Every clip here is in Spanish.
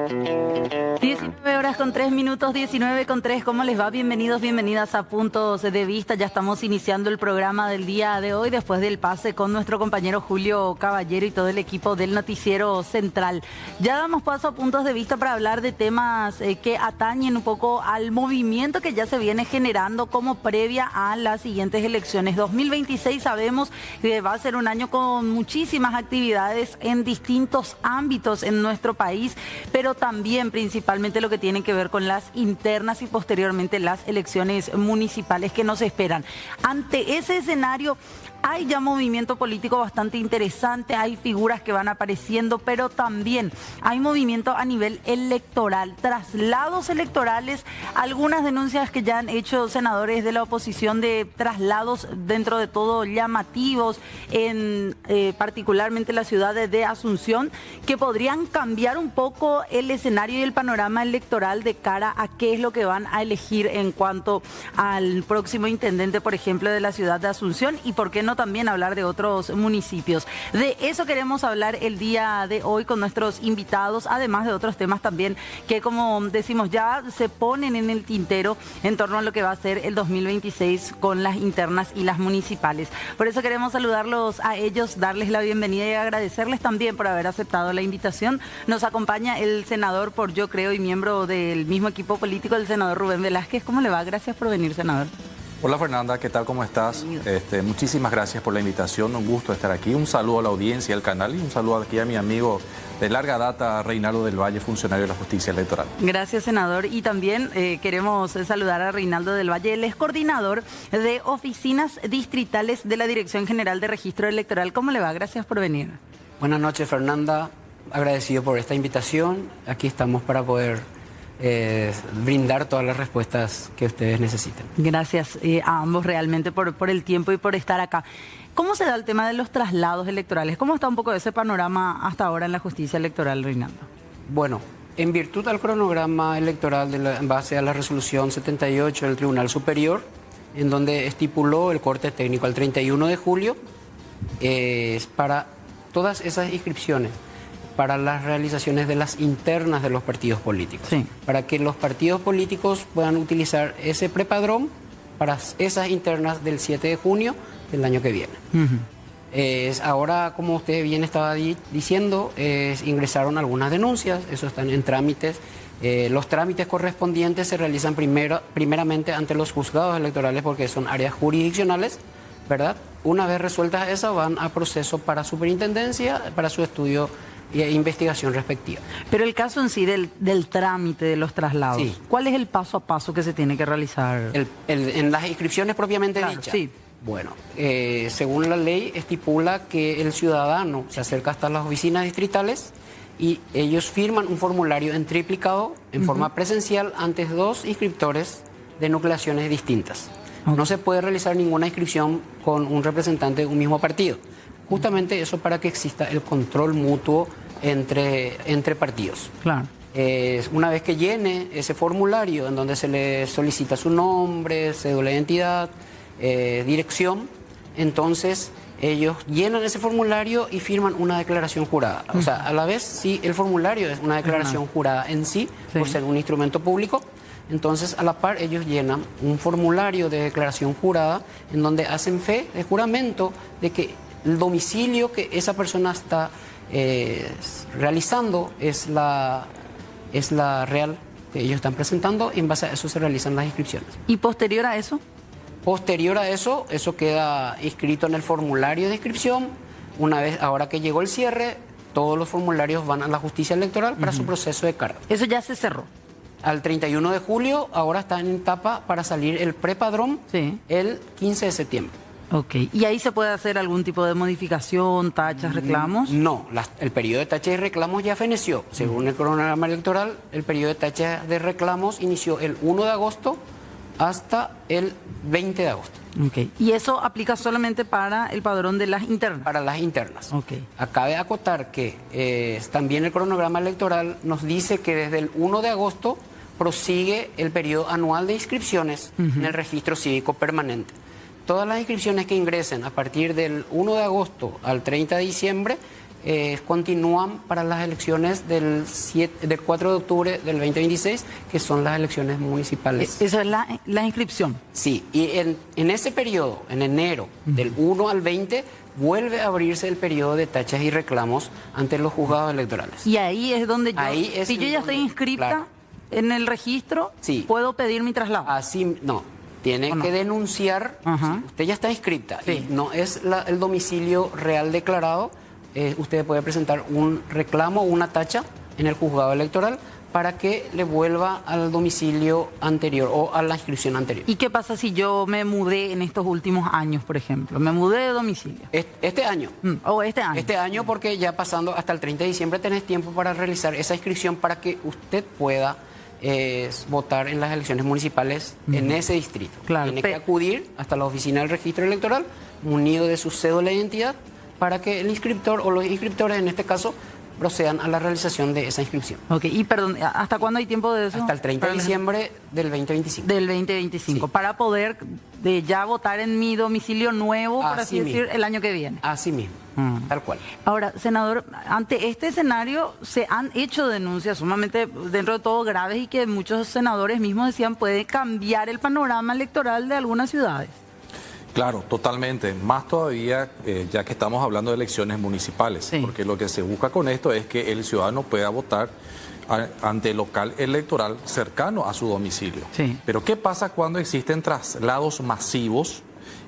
19 horas con 3 minutos, 19 con 3. ¿Cómo les va? Bienvenidos, bienvenidas a Puntos de Vista. Ya estamos iniciando el programa del día de hoy después del pase con nuestro compañero Julio Caballero y todo el equipo del Noticiero Central. Ya damos paso a Puntos de Vista para hablar de temas que atañen un poco al movimiento que ya se viene generando como previa a las siguientes elecciones. 2026 sabemos que va a ser un año con muchísimas actividades en distintos ámbitos en nuestro país, pero también principalmente lo que tiene que ver con las internas y posteriormente las elecciones municipales que nos esperan. Ante ese escenario hay ya movimiento político bastante interesante, hay figuras que van apareciendo, pero también hay movimiento a nivel electoral, traslados electorales, algunas denuncias que ya han hecho senadores de la oposición de traslados dentro de todo llamativos, en particularmente la ciudad de Asunción, que podrían cambiar un poco el escenario y el panorama electoral de cara a qué es lo que van a elegir en cuanto al próximo intendente, por ejemplo, de la ciudad de Asunción, y por qué no también hablar de otros municipios. De eso queremos hablar el día de hoy con nuestros invitados, además de otros temas también que, como decimos, ya se ponen en el tintero en torno a lo que va a ser el 2026 con las internas y las municipales. Por eso queremos saludarlos a ellos, darles la bienvenida y agradecerles también por haber aceptado la invitación. Nos acompaña el senador por Yo Creo y miembro del mismo equipo político, el senador Rubén Velázquez. ¿Cómo le va? Gracias por venir, senador. Hola Fernanda, ¿qué tal? ¿Cómo estás? Muchísimas gracias por la invitación, un gusto estar aquí. Un saludo a la audiencia, al canal, y un saludo aquí a mi amigo de larga data, Reinaldo del Valle, funcionario de la Justicia Electoral. Gracias, senador. Y también queremos saludar a Reinaldo del Valle, él es coordinador de oficinas distritales de la Dirección General de Registro Electoral. ¿Cómo le va? Gracias por venir. Buenas noches, Fernanda. Agradecido por esta invitación. Aquí estamos para poder brindar todas las respuestas que ustedes necesiten. Gracias a ambos realmente por el tiempo y por estar acá. ¿Cómo se da el tema de los traslados electorales? ¿Cómo está un poco ese panorama hasta ahora en la justicia electoral, Reinaldo? Bueno, en virtud del cronograma electoral en base a la resolución 78 del Tribunal Superior, en donde estipuló el corte técnico al 31 de julio, para todas esas inscripciones, para las realizaciones de las internas de los partidos políticos, sí, para que los partidos políticos puedan utilizar ese prepadrón para esas internas del 7 de junio del año que viene. Ahora, como usted bien estaba diciendo, ingresaron algunas denuncias, eso están en trámites. Los trámites correspondientes se realizan primeramente ante los juzgados electorales porque son áreas jurisdiccionales, ¿verdad? Una vez resueltas esas, van a proceso para superintendencia, para su estudio y investigación respectiva. Pero el caso en sí del trámite de los traslados, sí, ¿cuál es el paso a paso que se tiene que realizar? En las inscripciones propiamente dichas. Sí. Bueno, según la ley estipula que el ciudadano se acerca hasta las oficinas distritales y ellos firman un formulario en triplicado en forma presencial ante dos inscriptores de nucleaciones distintas. No se puede realizar ninguna inscripción con un representante de un mismo partido. Justamente eso para que exista el control mutuo entre partidos. Claro. Una vez que llene ese formulario en donde se le solicita su nombre, cédula de identidad, dirección, entonces ellos llenan ese formulario y firman una declaración jurada. O sea, a la vez, sí, el formulario es una declaración jurada en sí, por ser un instrumento público. Entonces, a la par, ellos llenan un formulario de declaración jurada en donde hacen fe de juramento de que el domicilio que esa persona está realizando es la real que ellos están presentando, y en base a eso se realizan las inscripciones. ¿Y posterior a eso? Posterior a eso, eso queda inscrito en el formulario de inscripción. Una vez, ahora que llegó el cierre, todos los formularios van a la justicia electoral para su proceso de cargo. Eso ya se cerró. Al 31 de julio, ahora está en etapa para salir el prepadrón, sí, el 15 de septiembre. Ok, ¿y ahí se puede hacer algún tipo de modificación, tachas, reclamos? No, el periodo de tachas y reclamos ya feneció. Según el cronograma electoral, el periodo de tachas de reclamos inició el 1 de agosto hasta el 20 de agosto. Ok, ¿y eso aplica solamente para el padrón de las internas? Para las internas. Ok. Acabe acotar que también el cronograma electoral nos dice que desde el 1 de agosto prosigue el periodo anual de inscripciones en el registro cívico permanente. Todas las inscripciones que ingresen a partir del 1 de agosto al 30 de diciembre continúan para las elecciones del 4 de octubre del 2026, que son las elecciones municipales. Esa es la inscripción. Sí, y en ese periodo, en enero, del 1 al 20, vuelve a abrirse el periodo de tachas y reclamos ante los juzgados electorales. Y ahí es donde yo, Ahí es si yo ya estoy inscrita, claro, en el registro, sí, puedo pedir mi traslado. Así, no. Tiene que denunciar, si usted ya está inscrita, y no es el domicilio real declarado, usted puede presentar un reclamo o una tacha en el juzgado electoral para que le vuelva al domicilio anterior o a la inscripción anterior. ¿Y qué pasa si yo me mudé en estos últimos años, por ejemplo? Me mudé de domicilio. Este año. O este año. Este año, porque ya pasando hasta el 30 de diciembre tenés tiempo para realizar esa inscripción para que usted pueda votar en las elecciones municipales en ese distrito. Claro, tiene que acudir hasta la oficina del registro electoral munido de su cédula de identidad para que el inscriptor o los inscriptores en este caso procedan a la realización de esa inscripción. Ok, y perdón, ¿hasta cuándo hay tiempo de eso? Hasta el 30 de diciembre del 2025. Del 2025, sí, para poder ya votar en mi domicilio nuevo, por así decir, el año que viene. Así mismo, tal cual. Ahora, senador, ante este escenario se han hecho denuncias sumamente, dentro de todo, graves y que muchos senadores mismos decían puede cambiar el panorama electoral de algunas ciudades. Claro, totalmente. Más todavía, ya que estamos hablando de elecciones municipales, sí, porque lo que se busca con esto es que el ciudadano pueda votar ante el local electoral cercano a su domicilio. Sí. Pero ¿qué pasa cuando existen traslados masivos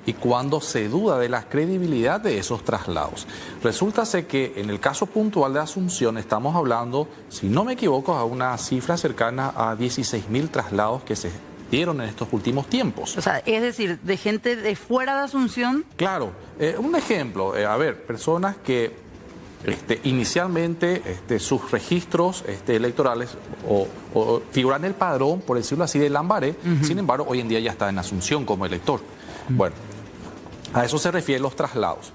y cuando se duda de la credibilidad de esos traslados? Resulta ser que en el caso puntual de Asunción estamos hablando, si no me equivoco, a una cifra cercana a 16.000 traslados que se dieron en estos últimos tiempos. O sea, es decir, de gente de fuera de Asunción. Claro, un ejemplo, personas que inicialmente sus registros electorales o figuran en el padrón, por decirlo así, de Lambaré, sin embargo, hoy en día ya está en Asunción como elector. Bueno, a eso se refieren los traslados.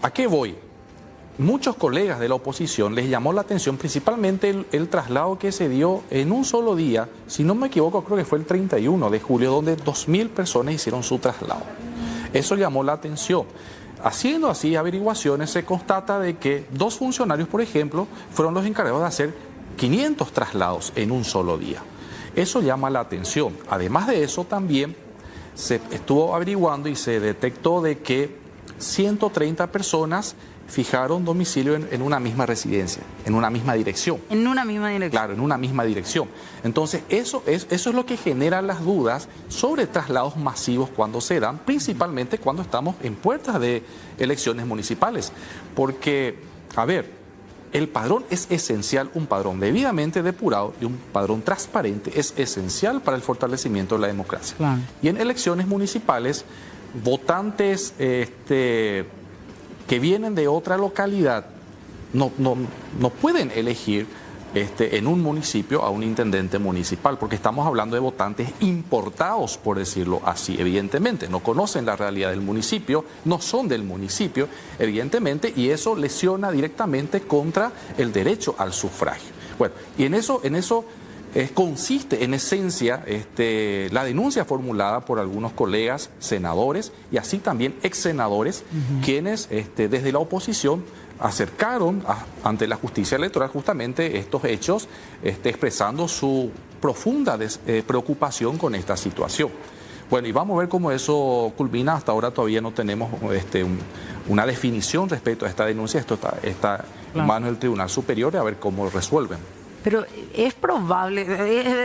¿A qué voy? Muchos colegas de la oposición les llamó la atención principalmente el traslado que se dio en un solo día, si no me equivoco creo que fue el 31 de julio, donde 2.000 personas hicieron su traslado. Eso llamó la atención. Haciendo así averiguaciones se constata de que 2 funcionarios, por ejemplo, fueron los encargados de hacer 500 traslados en un solo día. Eso llama la atención. Además de eso también se estuvo averiguando y se detectó de que 130 personas fijaron domicilio en una misma residencia, en una misma dirección. En una misma dirección. Claro, en una misma dirección. Entonces, eso es lo que genera las dudas sobre traslados masivos cuando se dan, principalmente cuando estamos en puertas de elecciones municipales. Porque, a ver, el padrón es esencial, un padrón debidamente depurado y un padrón transparente es esencial para el fortalecimiento de la democracia. Claro. Y en elecciones municipales, votantes que vienen de otra localidad no pueden elegir en un municipio a un intendente municipal, porque estamos hablando de votantes importados, por decirlo así, evidentemente. No conocen la realidad del municipio, no son del municipio, evidentemente, y eso lesiona directamente contra el derecho al sufragio. Bueno, y en eso consiste en esencia la denuncia formulada por algunos colegas senadores y así también ex senadores, quienes desde la oposición acercaron ante la justicia electoral justamente estos hechos, expresando su profunda preocupación con esta situación. Bueno, y vamos a ver cómo eso culmina. Hasta ahora todavía no tenemos una definición respecto a esta denuncia. Esto está en manos del Tribunal Superior, a ver cómo resuelven. Pero es probable,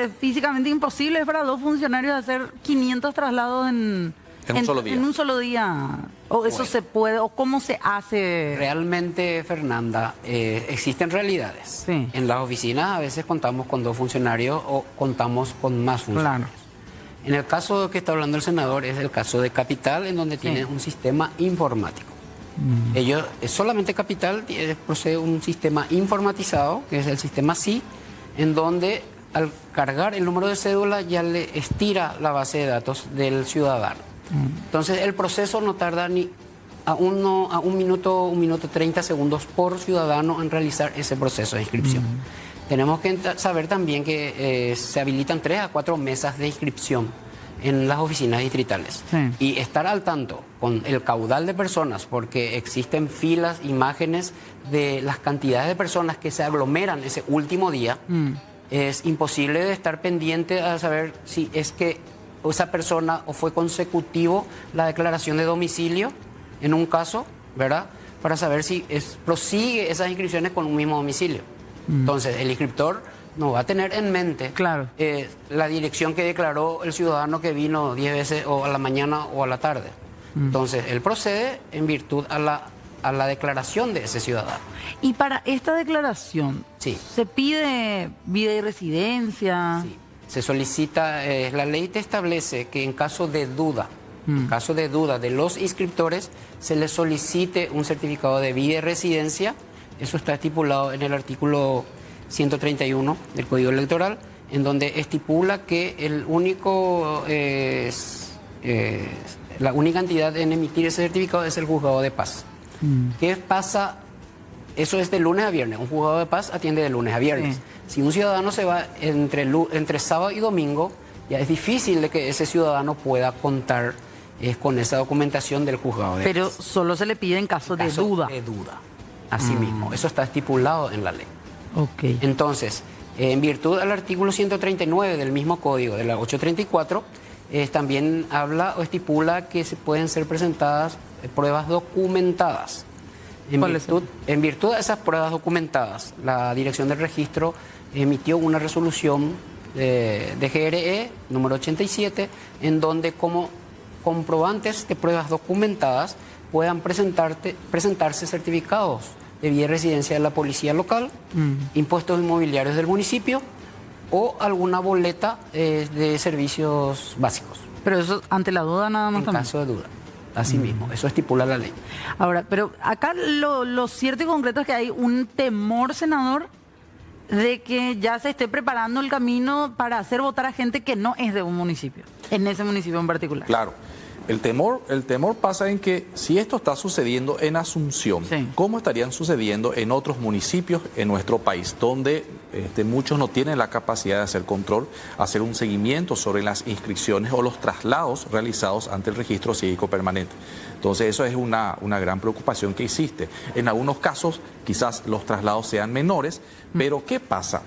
es físicamente imposible para 2 funcionarios hacer 500 traslados en un solo día. En un solo día. ¿O eso se puede? ¿O cómo se hace? Realmente, Fernanda, existen realidades. Sí. En las oficinas a veces contamos con 2 funcionarios o contamos con más funcionarios. Claro. En el caso que está hablando el senador es el caso de Capital, en donde tiene un sistema informático. Ellos, solamente Capital posee un sistema informatizado, que es el sistema SI, en donde al cargar el número de cédula ya le estira la base de datos del ciudadano. Entonces el proceso no tarda ni a un minuto 30 segundos por ciudadano en realizar ese proceso de inscripción. Tenemos que saber también que se habilitan 3 a 4 mesas de inscripción en las oficinas distritales. Sí. Y estar al tanto con el caudal de personas, porque existen filas, imágenes de las cantidades de personas que se aglomeran ese último día, es imposible de estar pendiente a saber si es que esa persona o fue consecutivo la declaración de domicilio en un caso, ¿verdad? Para saber si prosigue esas inscripciones con un mismo domicilio. Entonces, el inscriptor no va a tener en mente Claro. la dirección que declaró el ciudadano que vino 10 veces o a la mañana o a la tarde. Entonces, él procede en virtud a la declaración de ese ciudadano. Y para esta declaración, Sí. ¿se pide vida y residencia? Sí. Se solicita, la ley te establece que en caso de duda, de los inscriptores, se les solicite un certificado de vida y residencia. Eso está estipulado en el artículo 131 del Código Electoral, en donde estipula que la única entidad en emitir ese certificado es el juzgado de paz. ¿Qué pasa? Eso es de lunes a viernes. Un juzgado de paz atiende de lunes a viernes. Sí. Si un ciudadano se va entre sábado y domingo, ya es difícil de que ese ciudadano pueda contar con esa documentación del juzgado de Pero paz. solo se le pide en caso de Caso duda. de duda. Así mismo. Eso está estipulado en la ley. Ok. Entonces, en virtud del artículo 139 del mismo código, de la 834, también habla o estipula que se pueden ser presentadas pruebas documentadas. En virtud de esas pruebas documentadas, la Dirección del Registro emitió una resolución de GRE número 87, en donde como comprobantes de pruebas documentadas puedan presentarse certificados de vida y residencia de la policía local, impuestos inmobiliarios del municipio o alguna boleta de servicios básicos. Pero eso ante la duda nada más En también. caso de duda. Así mismo, eso estipula la ley. Ahora, pero acá lo cierto y concreto es que hay un temor, senador, de que ya se esté preparando el camino para hacer votar a gente que no es de un municipio, en ese municipio en particular. Claro. El temor pasa en que si esto está sucediendo en Asunción, Sí. ¿cómo estarían sucediendo en otros municipios en nuestro país, donde muchos no tienen la capacidad de hacer control, hacer un seguimiento sobre las inscripciones o los traslados realizados ante el registro cívico permanente? Entonces eso es una gran preocupación que existe. En algunos casos quizás los traslados sean menores, pero ¿qué pasa?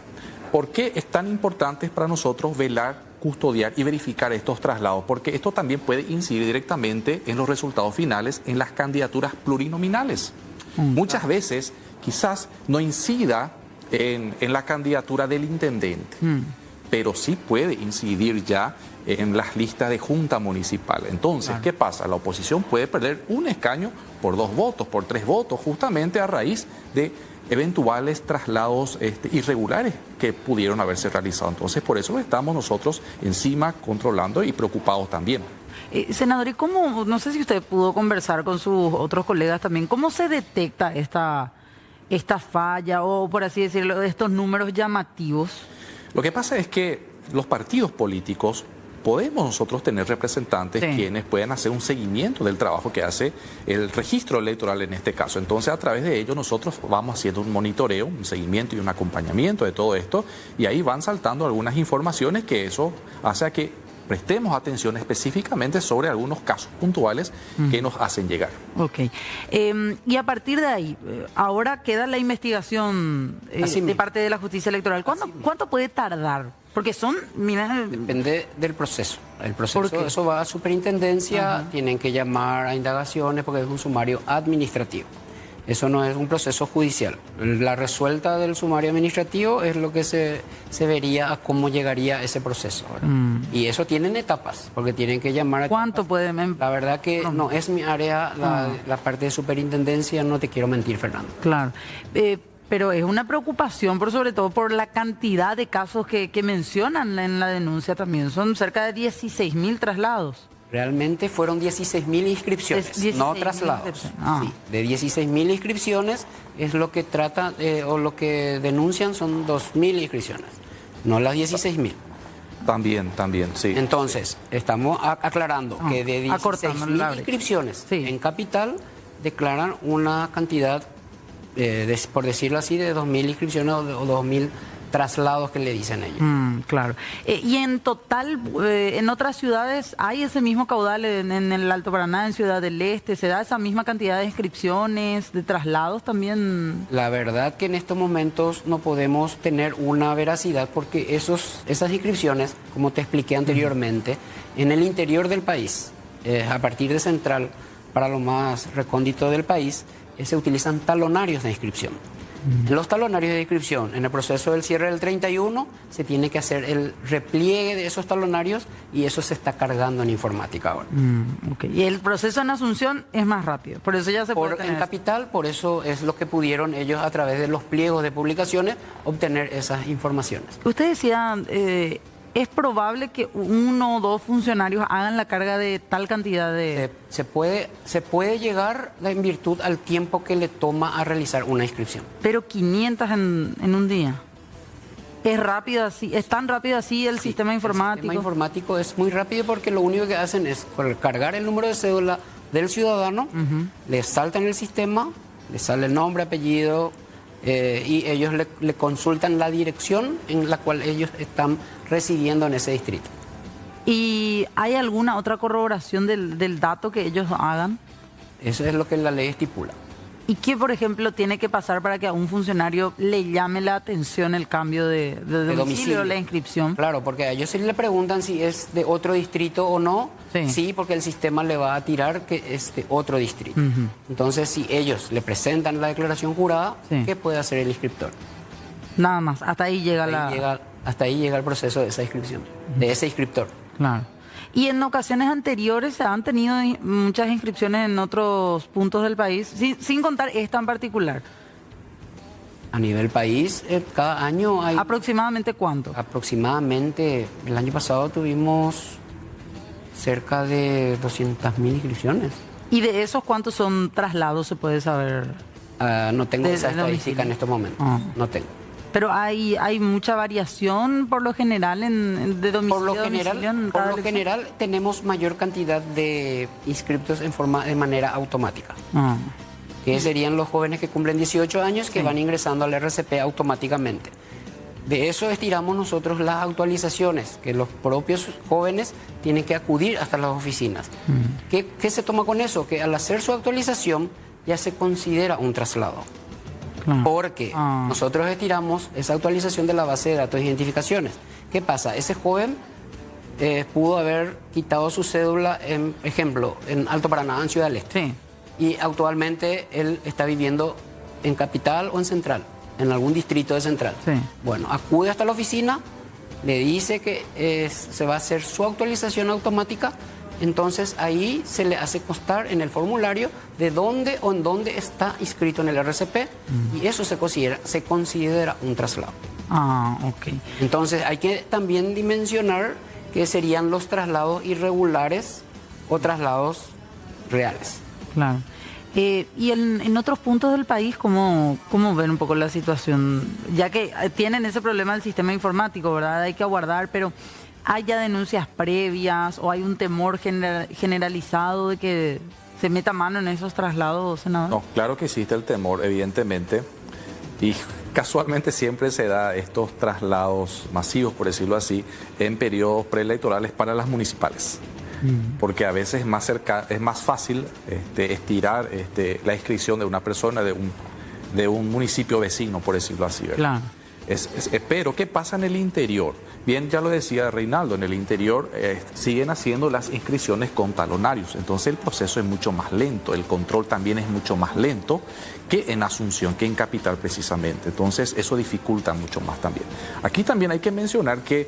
¿Por qué es tan importante para nosotros velar, custodiar y verificar estos traslados? Porque esto también puede incidir directamente en los resultados finales en las candidaturas plurinominales. Muchas veces quizás no incida en la candidatura del intendente, pero sí puede incidir ya en las listas de junta municipal. Entonces, ¿qué pasa? La oposición puede perder un escaño por 2 votos, por 3 votos, justamente a raíz de eventuales traslados irregulares que pudieron haberse realizado. Entonces, por eso estamos nosotros encima controlando y preocupados también. Senador, ¿y cómo, no sé si usted pudo conversar con sus otros colegas también, cómo se detecta esta falla o, por así decirlo, estos números llamativos? Lo que pasa es que los partidos políticos podemos nosotros tener representantes quienes puedan hacer un seguimiento del trabajo que hace el registro electoral en este caso. Entonces, a través de ello nosotros vamos haciendo un monitoreo, un seguimiento y un acompañamiento de todo esto, y ahí van saltando algunas informaciones que eso hace a que prestemos atención específicamente sobre algunos casos puntuales que nos hacen llegar. Ok. Y a partir de ahí, ahora queda la investigación de parte de la justicia electoral. ¿Cuánto puede tardar? Porque Depende del proceso. El proceso, eso va a superintendencia, tienen que llamar a indagaciones porque es un sumario administrativo. Eso no es un proceso judicial. La resuelta del sumario administrativo es lo que se vería a cómo llegaría ese proceso. Y eso tienen etapas, porque tienen que llamar a... ¿Cuánto puede...? La verdad que no es mi área, la parte de superintendencia, no te quiero mentir, Fernando. Claro. Pero es una preocupación, sobre todo por la cantidad de casos que mencionan en la denuncia también. Son cerca de 16.000 traslados. Realmente fueron 16.000 inscripciones, 16.000 no traslados. Sí, de 16.000 inscripciones es lo que tratan o lo que denuncian son 2.000 inscripciones, no las 16.000. También, sí. Entonces, estamos aclarando que de 16.000 inscripciones en capital declaran una cantidad, por decirlo así, de 2.000 inscripciones o 2.000 traslados que le dicen ellos. Claro. Y en total, en otras ciudades, ¿hay ese mismo caudal en el Alto Paraná, en Ciudad del Este? ¿Se da esa misma cantidad de inscripciones, de traslados también? La verdad que en estos momentos no podemos tener una veracidad porque esas inscripciones, como te expliqué anteriormente, en el interior del país, a partir de Central, para lo más recóndito del país, se utilizan talonarios de inscripción. En los talonarios de inscripción, en el proceso del cierre del 31, se tiene que hacer el repliegue de esos talonarios y eso se está cargando en informática ahora. Okay. Y el proceso en Asunción es más rápido, por eso ya se puede tener. En Capital, por eso es lo que pudieron ellos a través de los pliegos de publicaciones obtener esas informaciones. Usted decía, ¿es probable que 1 o 2 funcionarios hagan la carga de tal cantidad de...? Se puede llegar en virtud al tiempo que le toma a realizar una inscripción. Pero 500 en un día. ¿Es rápido así? ¿Es tan rápido así el sistema informático? El sistema informático es muy rápido porque lo único que hacen es cargar el número de cédula del ciudadano, le salta en el sistema, le sale el nombre, apellido, y ellos le consultan la dirección en la cual ellos están residiendo en ese distrito. ¿Y hay alguna otra corroboración del dato que ellos hagan? Eso es lo que la ley estipula. ¿Y qué, por ejemplo, tiene que pasar para que a un funcionario le llame la atención el cambio de domicilio, la inscripción? Claro, porque a ellos si le preguntan si es de otro distrito o no, sí, porque el sistema le va a tirar que es de otro distrito. Entonces, si ellos le presentan la declaración jurada, ¿qué puede hacer el inscriptor? Nada más, hasta ahí llega hasta ahí llega el proceso de esa inscripción, de ese inscriptor. Claro. Y en ocasiones anteriores se han tenido muchas inscripciones en otros puntos del país, sin contar esta en particular. A nivel país, cada año hay... ¿Aproximadamente cuánto? Aproximadamente, el año pasado tuvimos cerca de 200.000 inscripciones. ¿Y de esos cuántos son traslados, se puede saber? No tengo esa estadística en estos momentos, no tengo. Pero hay mucha variación por lo general de domicilio. Por lo general tenemos mayor cantidad de inscriptos de manera automática. Que serían los jóvenes que cumplen 18 años que van ingresando al RCP automáticamente. De eso estiramos nosotros las actualizaciones, que los propios jóvenes tienen que acudir hasta las oficinas. ¿Qué se toma con eso? Que al hacer su actualización ya se considera un traslado. Porque nosotros estiramos esa actualización de la base de datos de identificaciones. ¿Qué pasa? Ese joven pudo haber quitado su cédula, en ejemplo, en Alto Paraná, en Ciudad del Este. Y actualmente él está viviendo en Capital o en Central, en algún distrito de Central. Bueno, acude hasta la oficina, le dice que se va a hacer su actualización automática. Entonces ahí se le hace constar en el formulario de dónde o en dónde está inscrito en el RCP y eso se considera un traslado. Entonces hay que también dimensionar que serían los traslados irregulares o traslados reales. Claro. Y en otros puntos del país, ¿cómo ven un poco la situación? Ya que tienen ese problema del sistema informático, ¿verdad? Hay que aguardar, pero... ¿hay ya denuncias previas o hay un temor generalizado de que se meta mano en esos traslados, senador? No, claro que existe el temor, evidentemente, y casualmente siempre se da estos traslados masivos, por decirlo así, en periodos preelectorales para las municipales. Porque a veces es más fácil estirar la inscripción de una persona de un municipio vecino, por decirlo así, ¿verdad? Claro. Pero, ¿qué pasa en el interior? Bien, ya lo decía Reinaldo, en el interior siguen haciendo las inscripciones con talonarios, entonces el proceso es mucho más lento, el control también es mucho más lento que en Asunción, que en Capital precisamente, entonces eso dificulta mucho más también. Aquí también hay que mencionar que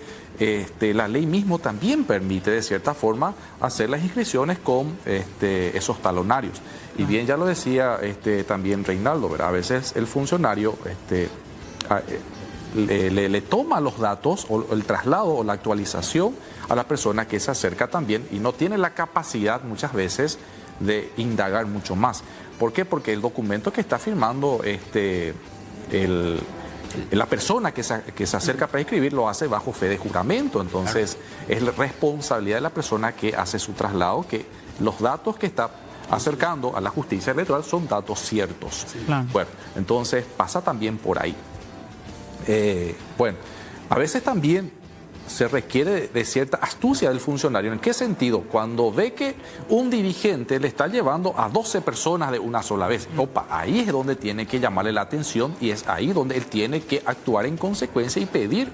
la ley mismo también permite de cierta forma hacer las inscripciones con esos talonarios. Y bien, ya lo decía también Reinaldo, ¿verdad? A veces el funcionario... le toma los datos o el traslado o la actualización a la persona que se acerca también y no tiene la capacidad muchas veces de indagar mucho más. ¿Por qué? Porque el documento que está firmando la persona que se acerca para inscribir lo hace bajo fe de juramento, entonces es la responsabilidad de la persona que hace su traslado, que los datos que está acercando a la justicia electoral son datos ciertos. Bueno, entonces pasa también por ahí. Bueno, a veces también se requiere de cierta astucia del funcionario. ¿En qué sentido? Cuando ve que un dirigente le está llevando a 12 personas de una sola vez, opa, ahí es donde tiene que llamarle la atención y es ahí donde él tiene que actuar en consecuencia y pedir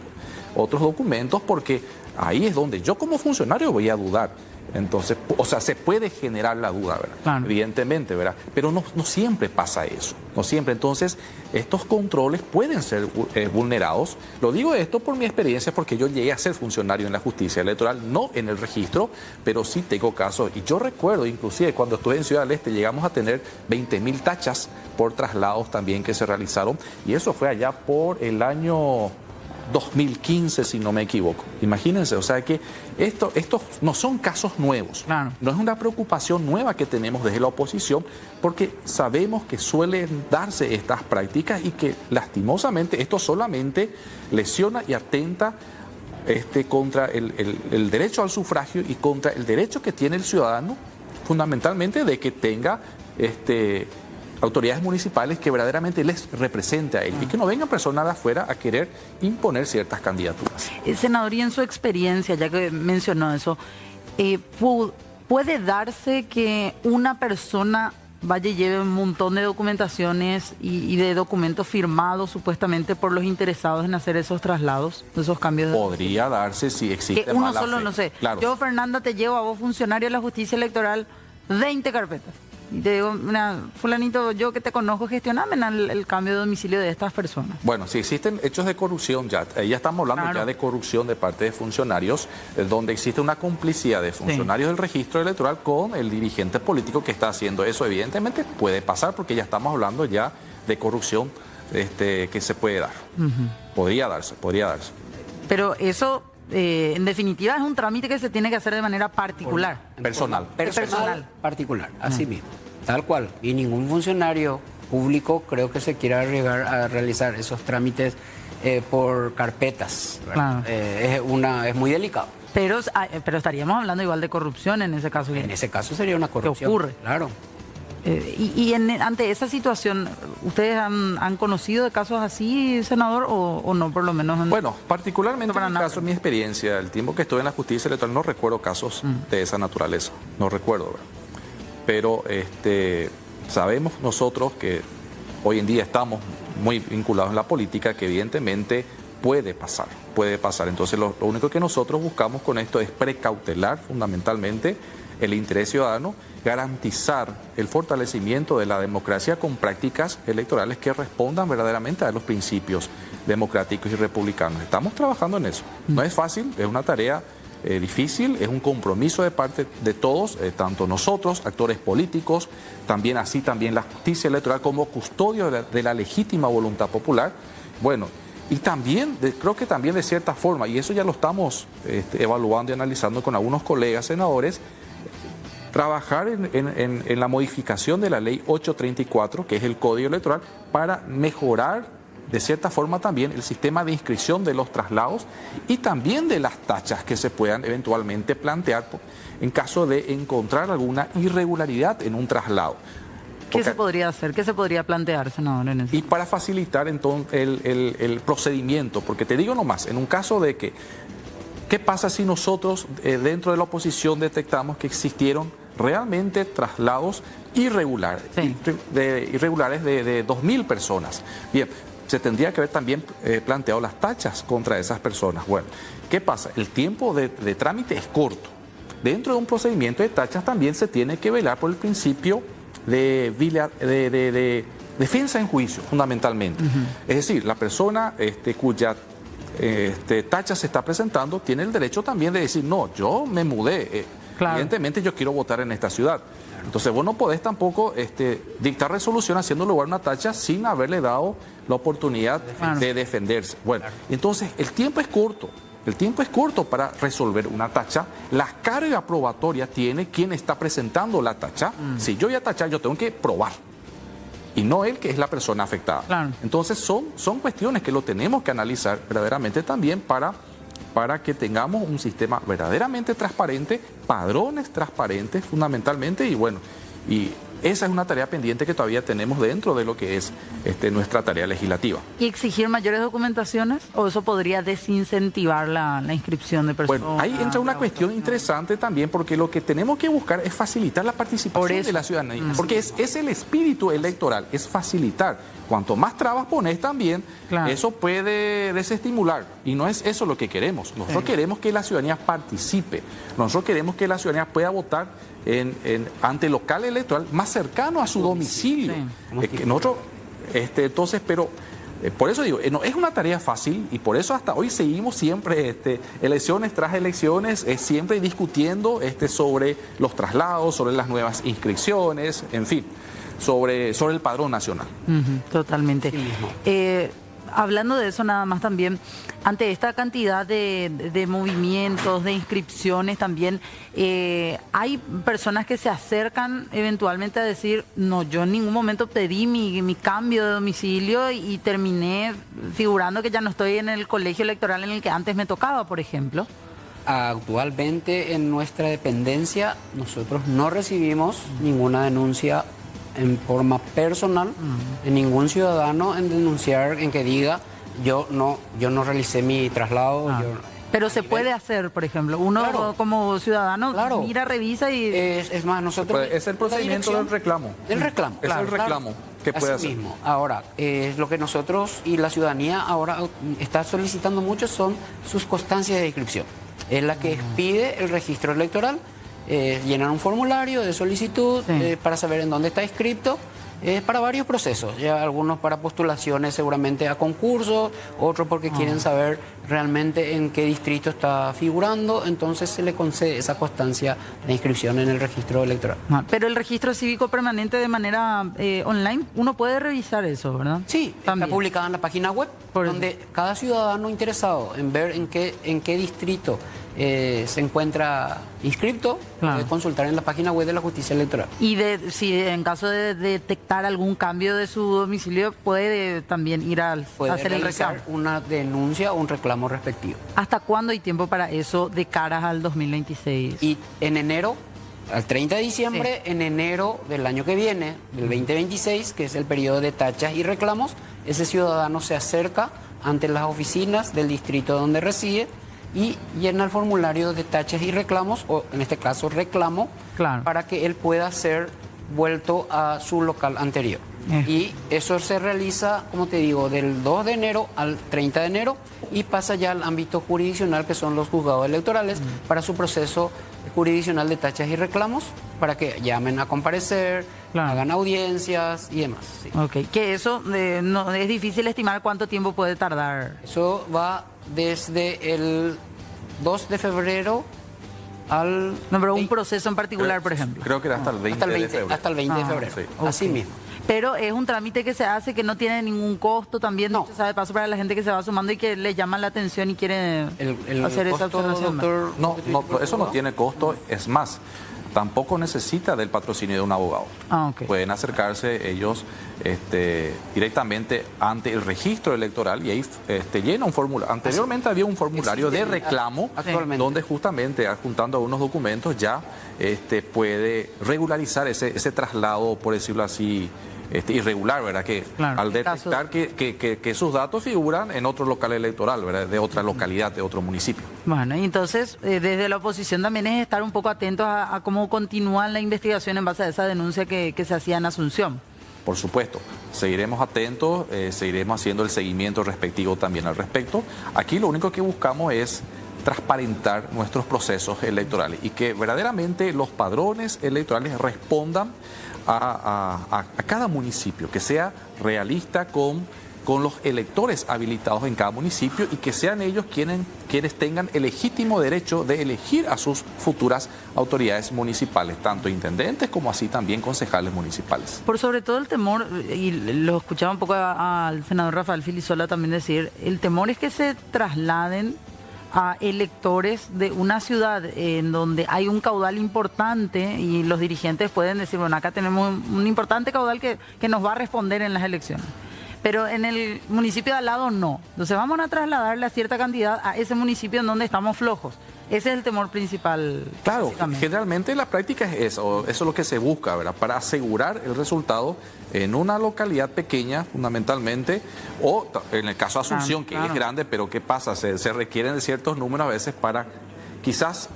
otros documentos, porque ahí es donde yo como funcionario voy a dudar. Entonces, o sea, se puede generar la duda, ¿verdad? Claro. Evidentemente, ¿verdad? Pero no siempre pasa eso, no siempre. Entonces, estos controles pueden ser vulnerados. Lo digo esto por mi experiencia, porque yo llegué a ser funcionario en la justicia electoral, no en el registro, pero sí tengo casos. Y yo recuerdo, inclusive, cuando estuve en Ciudad del Este, llegamos a tener 20.000 tachas por traslados también que se realizaron. Y eso fue allá por el año 2015, si no me equivoco. Imagínense, o sea que estos no son casos nuevos. Claro. No es una preocupación nueva que tenemos desde la oposición, porque sabemos que suelen darse estas prácticas y que lastimosamente esto solamente lesiona y atenta contra el derecho al sufragio y contra el derecho que tiene el ciudadano, fundamentalmente de que tenga autoridades municipales que verdaderamente les represente a él y que no vengan personas de afuera a querer imponer ciertas candidaturas. Senador, y en su experiencia, ya que mencionó eso, ¿puede darse que una persona vaya y lleve un montón de documentaciones y de documentos firmados supuestamente por los interesados en hacer esos traslados, esos cambios? Podría darse si existe que uno mala solo, fe. no sé, Claro. yo, Fernanda, te llevo a vos, funcionario de la justicia electoral, 20 carpetas. Y te digo, mira, fulanito, yo que te conozco, gestioname el cambio de domicilio de estas personas. Bueno, si existen hechos de corrupción, ya estamos hablando Claro. ya de corrupción de parte de funcionarios, donde existe una complicidad de funcionarios del registro electoral con el dirigente político que está haciendo eso. Evidentemente puede pasar, porque ya estamos hablando ya de corrupción que se puede dar. Podría darse. Pero eso, en definitiva, es un trámite que se tiene que hacer de manera particular. Personal. Personal, particular, así mismo, tal cual. Y ningún funcionario público creo que se quiera arriesgar a realizar esos trámites por carpetas, ¿verdad? Claro. Es muy delicado. Pero estaríamos hablando igual de corrupción en ese caso. En ese caso sería una corrupción. ocurre? Claro. Ante esa situación, ¿ustedes han conocido de casos así, senador, o no, por lo menos? Bueno, particularmente Para en mi nada. caso, en mi experiencia, el tiempo que estuve en la justicia electoral, no recuerdo casos de esa naturaleza, no recuerdo, ¿verdad? Pero sabemos nosotros que hoy en día estamos muy vinculados en la política, que evidentemente puede pasar. Entonces lo único que nosotros buscamos con esto es precautelar fundamentalmente el interés ciudadano, garantizar el fortalecimiento de la democracia con prácticas electorales que respondan verdaderamente a los principios democráticos y republicanos. Estamos trabajando en eso. No es fácil, es una tarea difícil, es un compromiso de parte de todos, tanto nosotros, actores políticos, también la justicia electoral como custodio de la legítima voluntad popular. Bueno, y también, creo que también de cierta forma, y eso ya lo estamos evaluando y analizando con algunos colegas senadores, trabajar en la modificación de la ley 834, que es el Código Electoral, para mejorar de cierta forma también el sistema de inscripción de los traslados y también de las tachas que se puedan eventualmente plantear en caso de encontrar alguna irregularidad en un traslado. ¿Qué se podría hacer? ¿Qué se podría plantear, senador, en eso? Y para facilitar entonces el procedimiento, porque te digo nomás, en un caso de que, ¿qué pasa si nosotros dentro de la oposición detectamos que existieron realmente traslados irregulares, Sí. irregulares de 2.000 personas? Bien, se tendría que haber también planteado las tachas contra esas personas. Bueno, ¿qué pasa? El tiempo de trámite es corto. Dentro de un procedimiento de tachas también se tiene que velar por el principio de defensa en juicio, fundamentalmente. Es decir, la persona cuya tacha se está presentando tiene el derecho también de decir, no, yo me mudé, Claro. evidentemente yo quiero votar en esta ciudad. Entonces vos no podés tampoco dictar resolución haciendo lugar una tacha sin haberle dado la oportunidad Claro. de defenderse. Bueno, entonces el tiempo es corto. El tiempo es corto para resolver una tacha. La carga probatoria tiene quien está presentando la tacha. Si yo voy a tachar, yo tengo que probar. Y no él, que es la persona afectada. Claro. Entonces son cuestiones que lo tenemos que analizar verdaderamente también para que tengamos un sistema verdaderamente transparente, padrones transparentes fundamentalmente, y bueno, y esa es una tarea pendiente que todavía tenemos dentro de lo que es nuestra tarea legislativa. ¿Y exigir mayores documentaciones o eso podría desincentivar la inscripción de personas? Bueno, ahí entra una cuestión interesante también, porque lo que tenemos que buscar es facilitar la participación de la ciudadanía, porque es el espíritu electoral, es facilitar. Cuanto más trabas pones también, eso puede desestimular, y no es eso lo que queremos. Nosotros queremos que la ciudadanía participe, nosotros queremos que la ciudadanía pueda votar ante el local electoral más cercano a su domicilio. Nosotros, entonces, pero por eso digo, no es una tarea fácil, y por eso hasta hoy seguimos siempre elecciones tras elecciones, siempre discutiendo sobre los traslados, sobre las nuevas inscripciones, en fin, sobre el padrón nacional. Totalmente. Hablando de eso nada más también, ante esta cantidad de movimientos, de inscripciones también, hay personas que se acercan eventualmente a decir, no, yo en ningún momento pedí mi cambio de domicilio y terminé figurando que ya no estoy en el colegio electoral en el que antes me tocaba, por ejemplo. Actualmente en nuestra dependencia nosotros no recibimos ninguna denuncia en forma personal de ningún ciudadano en denunciar, en que diga yo no realicé mi traslado. Pero se puede hacer, por ejemplo, uno como ciudadano mira, revisa y... Es más, nosotros... Es el procedimiento del reclamo. Del reclamo. Es el reclamo que puede hacer. Mismo. Ahora, lo que nosotros y la ciudadanía ahora está solicitando mucho son sus constancias de inscripción. Es la que pide el registro electoral. Llenan un formulario de solicitud para saber en dónde está inscrito, para varios procesos, ya algunos para postulaciones seguramente a concursos, otros porque quieren saber realmente en qué distrito está figurando, entonces se le concede esa constancia de inscripción en el registro electoral. Pero el registro cívico permanente de manera online, uno puede revisar eso, ¿verdad? Sí, también está publicada en la página web, donde cada ciudadano interesado en ver en qué distrito se encuentra inscrito, puede consultar en la página web de la Justicia Electoral. Y si en caso de detectar algún cambio de su domicilio, puede también ir a hacer el reclamo. Una denuncia o un reclamo respectivo. ¿Hasta cuándo hay tiempo para eso de cara al 2026? Y en enero, al 30 de diciembre, en enero del año que viene, del 2026, que es el periodo de tachas y reclamos, ese ciudadano se acerca ante las oficinas del distrito donde reside y llena el formulario de tachas y reclamos, o en este caso reclamo, para que él pueda ser vuelto a su local anterior. Y eso se realiza, como te digo, del 2 de enero al 30 de enero y pasa ya al ámbito jurisdiccional, que son los juzgados electorales, para su proceso jurisdiccional de tachas y reclamos, para que llamen a comparecer, hagan audiencias y demás. Que eso no es difícil estimar cuánto tiempo puede tardar. Eso va desde el 2 de febrero al... No, pero un proceso en particular, por ejemplo. Creo que era hasta el 20 de febrero. Hasta el 20 de febrero, así mismo. Pero es un trámite que se hace, que no tiene ningún costo también, no. ¿Sabe? Paso para la gente que se va sumando y que le llama la atención y quiere hacer esa observación. Doctor, no, eso no tiene costo, es más, tampoco necesita del patrocinio de un abogado. Pueden acercarse ellos directamente ante el registro electoral y ahí llena un formulario. Anteriormente había un formulario de reclamo donde justamente adjuntando algunos documentos ya puede regularizar ese traslado, por decirlo así, irregular, ¿verdad? Que al detectar que sus datos figuran en otro local electoral, ¿verdad? De otra localidad, de otro municipio. Bueno, y entonces desde la oposición también es estar un poco atentos a cómo continúa la investigación en base a esa denuncia que se hacía en Asunción. Por supuesto, seguiremos atentos, seguiremos haciendo el seguimiento respectivo también al respecto. Aquí lo único que buscamos es transparentar nuestros procesos electorales y que verdaderamente los padrones electorales respondan a cada municipio, que sea realista con los electores habilitados en cada municipio y que sean ellos quienes tengan el legítimo derecho de elegir a sus futuras autoridades municipales, tanto intendentes como así también concejales municipales. Por sobre todo el temor, y lo escuchaba un poco al senador Rafael Filisola también decir, el temor es que se trasladen a electores de una ciudad en donde hay un caudal importante y los dirigentes pueden decir, bueno, acá tenemos un importante caudal que nos va a responder en las elecciones. Pero en el municipio de al lado no. Entonces vamos a trasladarle a cierta cantidad a ese municipio en donde estamos flojos. Ese es el temor principal. Claro, generalmente la práctica es eso es lo que se busca, ¿verdad? Para asegurar el resultado en una localidad pequeña, fundamentalmente, o en el caso de Asunción, que es grande, pero ¿qué pasa? Se requieren de ciertos números a veces para, quizás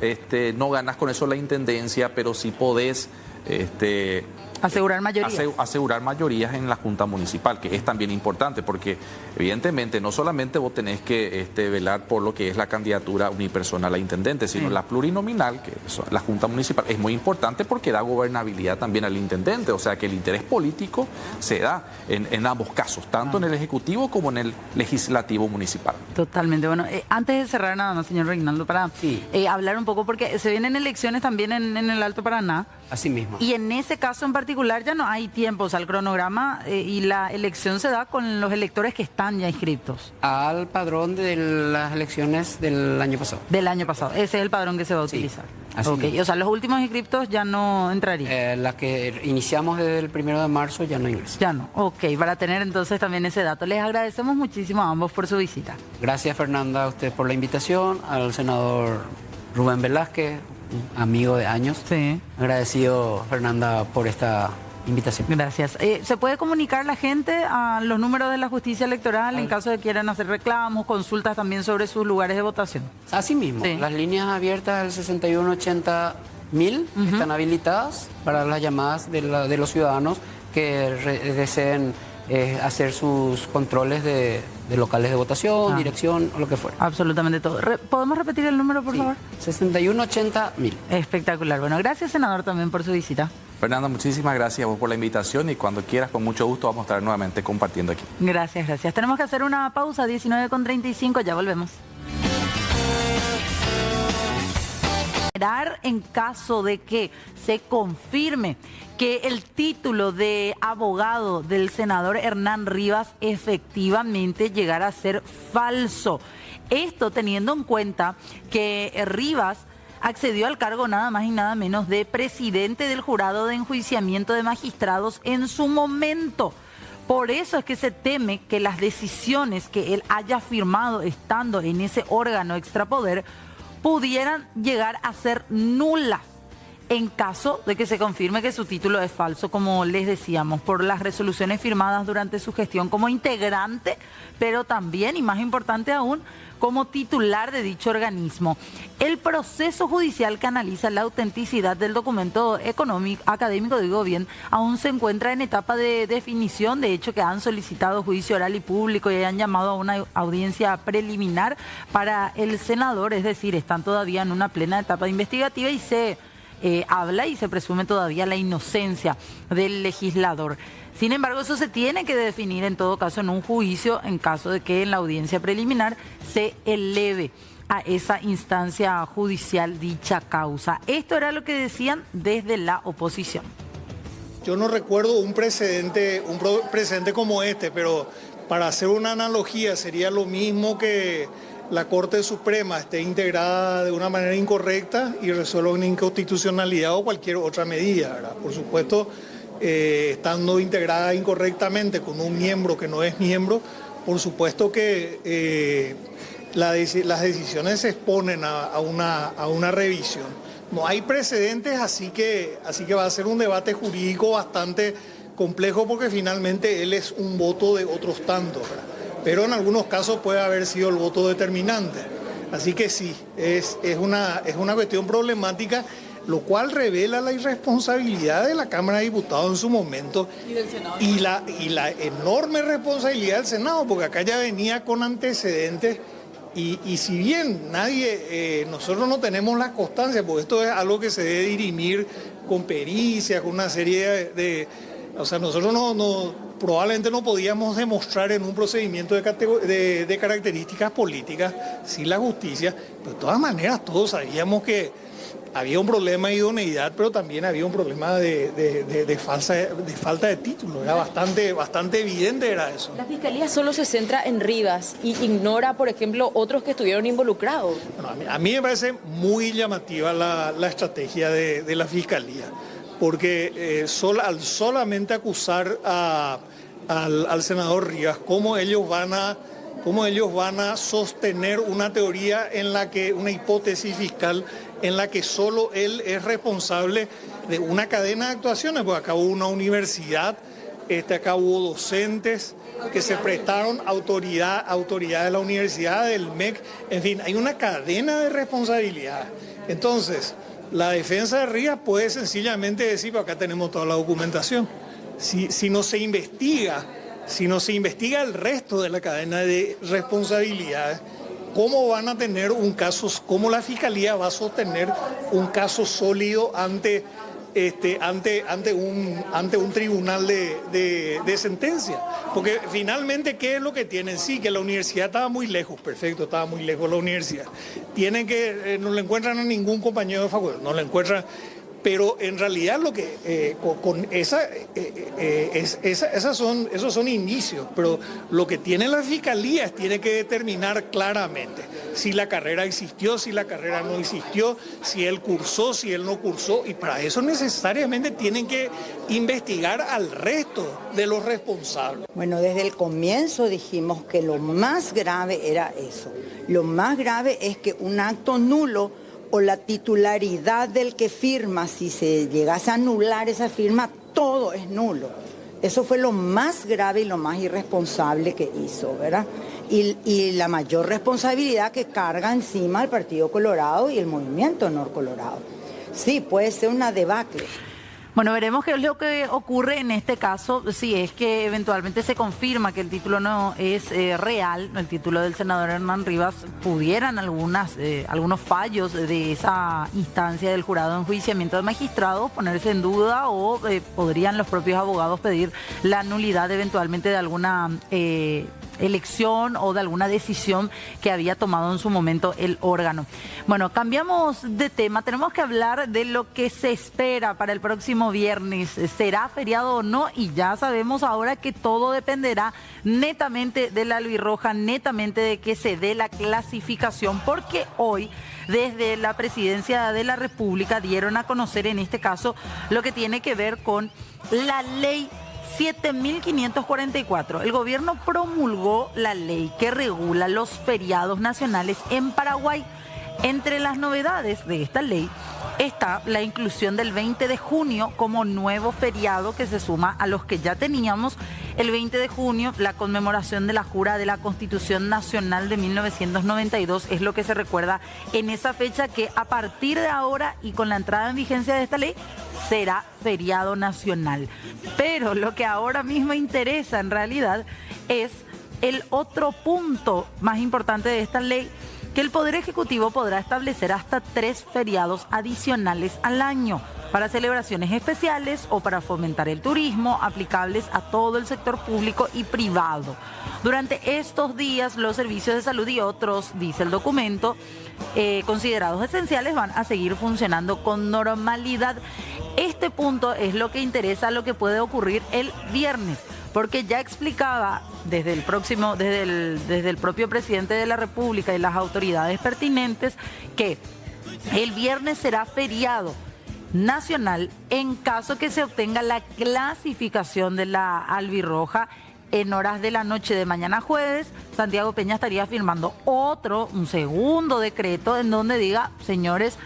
no ganas con eso la intendencia, pero sí podés asegurar mayorías. Asegurar mayorías en la Junta Municipal, que es también importante, porque evidentemente no solamente vos tenés que velar por lo que es la candidatura unipersonal a intendente, sino la plurinominal, que es la Junta Municipal, es muy importante porque da gobernabilidad también al intendente, o sea que el interés político se da en ambos casos, tanto en el Ejecutivo como en el Legislativo Municipal. Totalmente. Bueno, antes de cerrar nada más, señor Reinaldo, para hablar un poco, porque se vienen elecciones también en el Alto Paraná. Así mismo. Y en ese caso en particular ya no hay tiempos al cronograma y la elección se da con los electores que están ya inscritos. Al padrón de las elecciones del año pasado. Del año pasado. Ese es el padrón que se va a utilizar. Así okay. O sea, los últimos inscriptos ya no entrarían. La que iniciamos desde el 1 de marzo ya no ingresa. Ya no. Ok, para tener entonces también ese dato. Les agradecemos muchísimo a ambos por su visita. Gracias, Fernanda, a usted por la invitación, al senador Rubén Velázquez, amigo de años. Sí. Agradecido, Fernanda, por esta invitación. Gracias. ¿Se puede comunicar la gente a los números de la justicia electoral en caso de que quieran hacer reclamos, consultas también sobre sus lugares de votación? Así mismo, las líneas abiertas del 6180.000 están habilitadas para las llamadas de los ciudadanos que deseen hacer sus controles de locales de votación, dirección o lo que fuera. Absolutamente todo. ¿Podemos repetir el número, por favor? 6180.000. Espectacular. Bueno, gracias, senador, también por su visita. Fernanda, muchísimas gracias a vos por la invitación y cuando quieras, con mucho gusto, vamos a estar nuevamente compartiendo aquí. Gracias, gracias. Tenemos que hacer una pausa, 19:35, ya volvemos. En caso de que se confirme que el título de abogado del senador Hernán Rivas efectivamente llegara a ser falso. Esto teniendo en cuenta que Rivas accedió al cargo nada más y nada menos de presidente del jurado de enjuiciamiento de magistrados en su momento. Por eso es que se teme que las decisiones que él haya firmado estando en ese órgano extrapoder pudieran llegar a ser nulas en caso de que se confirme que su título es falso, como les decíamos, por las resoluciones firmadas durante su gestión como integrante, pero también, y más importante aún, como titular de dicho organismo. El proceso judicial que analiza la autenticidad del documento académico, digo bien, aún se encuentra en etapa de definición. De hecho, que han solicitado juicio oral y público y han llamado a una audiencia preliminar para el senador, es decir, están todavía en una plena etapa investigativa y se habla y se presume todavía la inocencia del legislador. Sin embargo, eso se tiene que definir en todo caso en un juicio en caso de que en la audiencia preliminar se eleve a esa instancia judicial dicha causa. Esto era lo que decían desde la oposición. Yo no recuerdo un precedente como este, pero para hacer una analogía sería lo mismo que la Corte Suprema esté integrada de una manera incorrecta y resuelva una inconstitucionalidad o cualquier otra medida, ¿verdad? Por supuesto, estando integrada incorrectamente con un miembro que no es miembro, por supuesto que las decisiones se exponen a una revisión. No hay precedentes, así que va a ser un debate jurídico bastante complejo porque finalmente él es un voto de otros tantos, ¿verdad? Pero en algunos casos puede haber sido el voto determinante. Así que sí, es una cuestión problemática, lo cual revela la irresponsabilidad de la Cámara de Diputados en su momento y la enorme responsabilidad del Senado, porque acá ya venía con antecedentes y si bien nosotros no tenemos la constancia, porque esto es algo que se debe dirimir con pericia, con una serie o sea, nosotros probablemente no podíamos demostrar en un procedimiento de características políticas sin la justicia, pero de todas maneras todos sabíamos que había un problema de idoneidad, pero también había un problema de falta de título. Era bastante evidente era eso. La Fiscalía solo se centra en Rivas y ignora, por ejemplo, otros que estuvieron involucrados. Bueno, a mí me parece muy llamativa la estrategia de la Fiscalía, porque al solamente acusar al senador Rivas, ¿cómo ellos van a ¿cómo ellos van a sostener una teoría en la que, una hipótesis fiscal en la que solo él es responsable de una cadena de actuaciones? Pues acá hubo una universidad, acá hubo docentes que se prestaron, autoridad de la universidad, del MEC, en fin, hay una cadena de responsabilidad. Entonces, la defensa de Rivas puede sencillamente decir, pues acá tenemos toda la documentación. Si no se investiga el resto de la cadena de responsabilidades, ¿cómo van a tener un caso, cómo la Fiscalía va a sostener un caso sólido ante un tribunal de sentencia? Porque finalmente, ¿qué es lo que tienen? Sí, que la universidad estaba muy lejos, perfecto, estaba muy lejos la universidad. Tienen que, no le encuentran a ningún compañero de facultad, no le encuentran. Pero en realidad lo que esos son indicios, pero lo que tiene la Fiscalía tiene que determinar claramente si la carrera existió, si la carrera no existió, si él cursó, si él no cursó, y para eso necesariamente tienen que investigar al resto de los responsables. Bueno, desde el comienzo dijimos que lo más grave era eso. Lo más grave es que un acto nulo o la titularidad del que firma, si se llegase a anular esa firma, todo es nulo. Eso fue lo más grave y lo más irresponsable que hizo, ¿verdad? Y la mayor responsabilidad que carga encima el Partido Colorado y el Movimiento Honor Colorado. Sí, puede ser una debacle. Bueno, veremos qué es lo que ocurre en este caso, si es que eventualmente se confirma que el título no es real, el título del senador Hernán Rivas, pudieran algunos fallos de esa instancia del jurado de enjuiciamiento de magistrados ponerse en duda o podrían los propios abogados pedir la nulidad eventualmente de alguna elección o de alguna decisión que había tomado en su momento el órgano. Bueno, cambiamos de tema, tenemos que hablar de lo que se espera para el próximo viernes. ¿Será feriado o no? Y ya sabemos ahora que todo dependerá netamente de la albirroja, netamente de que se dé la clasificación, porque hoy desde la Presidencia de la República dieron a conocer en este caso lo que tiene que ver con la ley 7.544. El gobierno promulgó la ley que regula los feriados nacionales en Paraguay. Entre las novedades de esta ley está la inclusión del 20 de junio como nuevo feriado que se suma a los que ya teníamos. El 20 de junio, la conmemoración de la jura de la Constitución Nacional de 1992 es lo que se recuerda en esa fecha, que a partir de ahora y con la entrada en vigencia de esta ley será feriado nacional. Pero lo que ahora mismo interesa en realidad es el otro punto más importante de esta ley, que el Poder Ejecutivo podrá establecer hasta 3 feriados adicionales al año para celebraciones especiales o para fomentar el turismo, aplicables a todo el sector público y privado. Durante estos días, los servicios de salud y otros, dice el documento, considerados esenciales van a seguir funcionando con normalidad. Este punto es lo que interesa, lo que puede ocurrir el viernes, porque ya explicaba desde el propio presidente de la República y las autoridades pertinentes que el viernes será feriado nacional en caso que se obtenga la clasificación de la albirroja. En horas de la noche de mañana jueves, Santiago Peña estaría firmando un segundo decreto en donde diga, señores,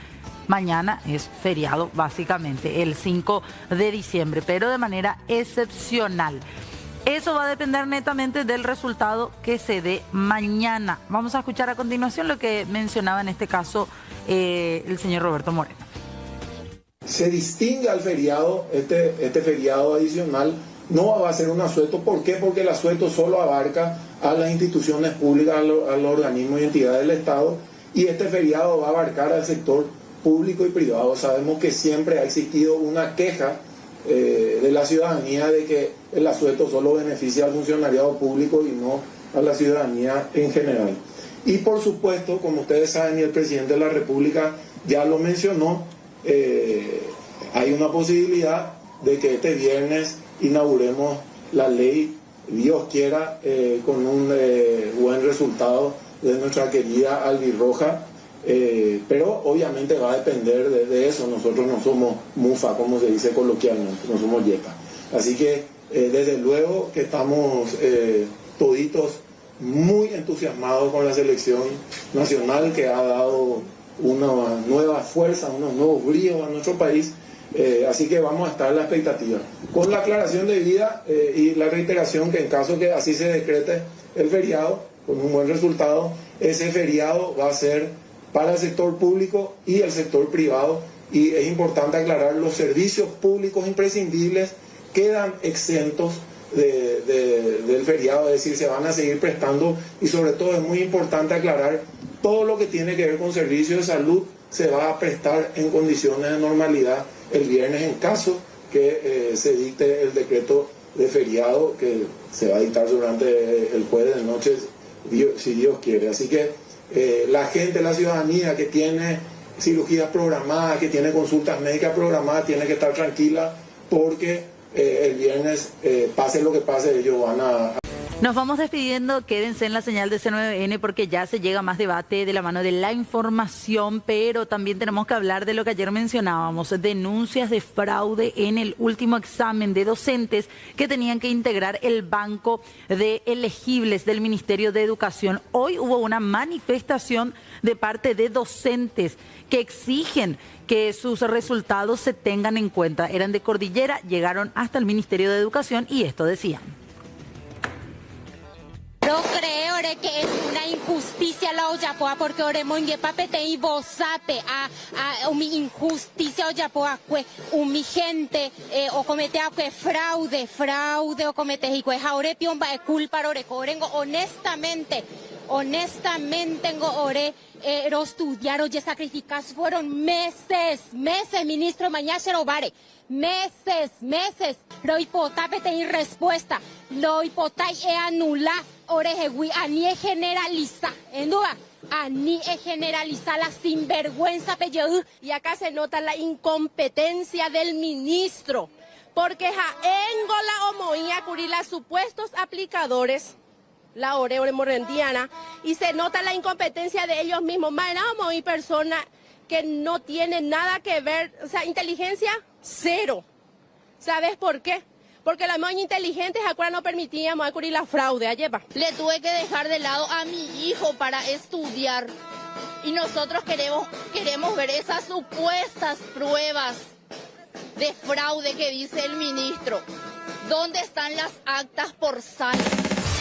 mañana es feriado básicamente, el 5 de diciembre, pero de manera excepcional. Eso va a depender netamente del resultado que se dé mañana. Vamos a escuchar a continuación lo que mencionaba en este caso el señor Roberto Moreno. Se distingue al feriado, este feriado adicional no va a ser un asueto. ¿Por qué? Porque el asueto solo abarca a las instituciones públicas, a los organismos y entidades del Estado, y este feriado va a abarcar al sector público y privado. Sabemos que siempre ha existido una queja de la ciudadanía de que el asueto solo beneficia al funcionariado público y no a la ciudadanía en general. Y por supuesto, como ustedes saben y el presidente de la República ya lo mencionó, hay una posibilidad de que este viernes inauguremos la ley, Dios quiera, con un buen resultado de nuestra querida albirroja. Pero obviamente va a depender de eso. Nosotros no somos mufa, como se dice coloquialmente, no somos yepa. Así que desde luego que estamos toditos muy entusiasmados con la selección nacional, que ha dado una nueva fuerza, unos nuevos bríos a nuestro país. Así que vamos a estar en la expectativa. Con la aclaración debida y la reiteración que en caso que así se decrete el feriado, con un buen resultado, ese feriado va a ser para el sector público y el sector privado. Y es importante aclarar, los servicios públicos imprescindibles quedan exentos del feriado, es decir, se van a seguir prestando, y sobre todo es muy importante aclarar, todo lo que tiene que ver con servicios de salud se va a prestar en condiciones de normalidad el viernes, en caso que se dicte el decreto de feriado, que se va a dictar durante el jueves de noche, si Dios quiere. Así que la gente, la ciudadanía que tiene cirugías programadas, que tiene consultas médicas programadas, tiene que estar tranquila, porque el viernes, pase lo que pase, ellos van a... Nos vamos despidiendo, quédense en la señal de C9N porque ya se llega más debate de la mano de la información, pero también tenemos que hablar de lo que ayer mencionábamos, denuncias de fraude en el último examen de docentes que tenían que integrar el banco de elegibles del Ministerio de Educación. Hoy hubo una manifestación de parte de docentes que exigen que sus resultados se tengan en cuenta. Eran de Cordillera, llegaron hasta el Ministerio de Educación y esto decían. Yo creo que es una injusticia la Oyapoa porque oremos en papete y bozape a mi injusticia Oyapoa mi gente o comete a fraude o comete y ahora piomba de culpa orengo honestamente ngo ore estudiar oye sacrificar fueron meses ministro mañana se lo vare meses lo hipotapete y respuesta lo hipotai e anula orejewi ani e generaliza en duda ani e generaliza la sinvergüenza pelleú. Y acá se nota la incompetencia del ministro porque engola omoía curila supuestos aplicadores la ore morrendiana y se nota la incompetencia de ellos mismos. Manamos y personas que no tienen nada que ver, o sea, inteligencia cero. ¿Sabes por qué? Porque las muy inteligentes acuerdo no permitíamos ocurrir la fraude. Ayepa. Le tuve que dejar de lado a mi hijo para estudiar y nosotros queremos ver esas supuestas pruebas de fraude que dice el ministro. ¿Dónde están las actas por SAL?